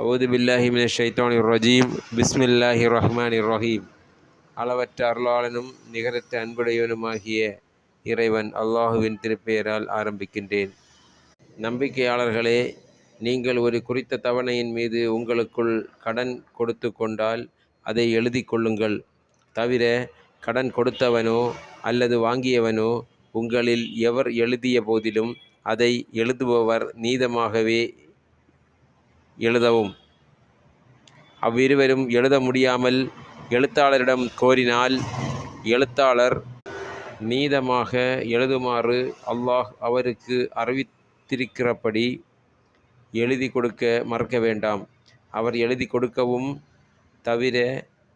அவுது பில்லாஹி மினஷ் ஷைத்தானிர் ரஜீம். பிஸ்மில்லாஹிர் ரஹ்மானிர் ரஹீம். அளவற்ற அருளாளனும் நிகரற்ற அன்புடையவனுமாகிய இறைவன் அல்லாஹுவின் திருப்பெயரால் ஆரம்பிக்கின்றேன். நம்பிக்கையாளர்களே, நீங்கள் ஒரு குறித்த தவணையின் மீது உங்களுக்குள் கடன் கொடுத்து கொண்டால் அதை எழுதி கொள்ளுங்கள். தவிர கடன் கொடுத்தவனோ அல்லது வாங்கியவனோ உங்களில் எவர் எழுதிய போதிலும் அதை எழுதுபவர் நீதமாகவே எழுதவும். அவ்விருவரும் எழுத முடியாமல் எழுத்தாளரிடம் கோரினால் எழுத்தாளர் நீதமாக எழுதுமாறு அல்லாஹ் அவருக்கு அறிவித்திருக்கிறபடி எழுதி கொடுக்க மறக்க வேண்டாம். அவர் எழுதி கொடுக்கவும். தவிர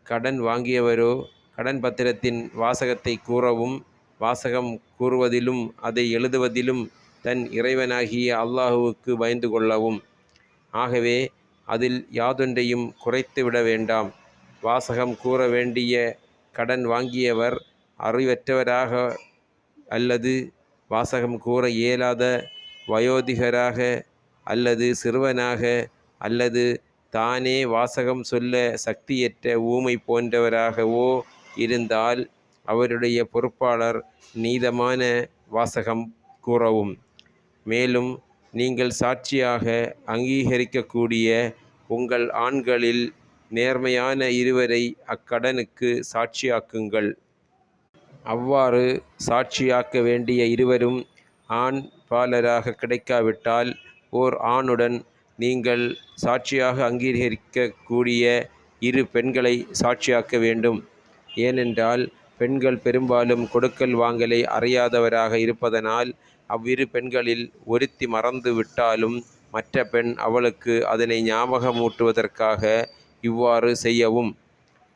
கடன் வாங்கியவரோ கடன் பத்திரத்தின் வாசகத்தை கூறவும், வாசகம் கூறுவதிலும் அதை எழுதுவதிலும் தன் இறைவனாகிய அல்லாஹுவுக்கு பயந்து கொள்ளவும். ஆகவே அதில் யாதொன்றையும் குறைத்து விட வேண்டாம். வாசகம் கூற வேண்டிய கடன் வாங்கியவர் அறிவற்றவராக அல்லது வாசகம் கூற இயலாத வயோதிகராக அல்லது சிறுவனாக அல்லது தானே வாசகம் சொல்ல சக்தியற்ற ஊமை போன்றவராகவோ இருந்தால் அவருடைய பொறுப்பாளர் நீதமான வாசகம் கூறவும். மேலும் நீங்கள் சாட்சியாக அங்கீகரிக்கக்கூடிய உங்கள் ஆண்களில் நேர்மையான இருவரை அக்கடனுக்கு சாட்சியாக்குங்கள். அவ்வாறு சாட்சியாக்க வேண்டிய இருவரும் ஆண் பாலராக கிடைக்காவிட்டால் ஓர் ஆணுடன் நீங்கள் சாட்சியாக அங்கீகரிக்கக்கூடிய இரு பெண்களை சாட்சியாக்க வேண்டும். ஏனென்றால் பெண்கள் பெரும்பாலும் கொடுக்கல் வாங்கலை அறியாதவராக இருப்பதனால் அவ்விரு பெண்களில் ஒருத்தி மறந்து விட்டாலும் மற்ற பெண் அவளுக்கு அதனை ஞாபகமூட்டுவதற்காக இவ்வாறு செய்யவும்.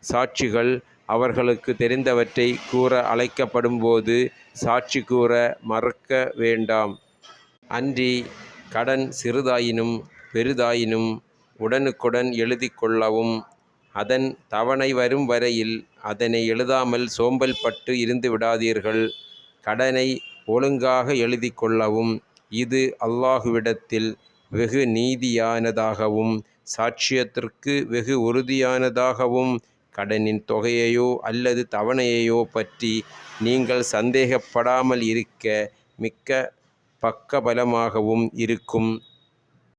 சாட்சிகள் அவர்களுக்கு தெரிந்தவற்றை கூற அழைக்கப்படும்போது சாட்சி கூற மறுக்க வேண்டாம். அன்றி கடன் சிறிதாயினும் பெரிதாயினும் உடனுக்குடன் எழுதி கொள்ளவும். அதன் தவணை வரும் வரையில் அதனை எழுதாமல் சோம்பல் பட்டு இருந்து விடாதீர்கள். கடனை ஒழுங்காக எழுதி கொள்ளவும். இது அல்லாஹுவிடத்தில் வெகு நீதியானதாகவும் சாட்சியத்திற்கு வெகு உறுதியானதாகவும். கடனின் தொகையையோ அல்லது தவணையையோ பற்றி நீங்கள் சந்தேகப்படாமல் இருக்க மிக்க பக்கபலமாகவும் இருக்கும்.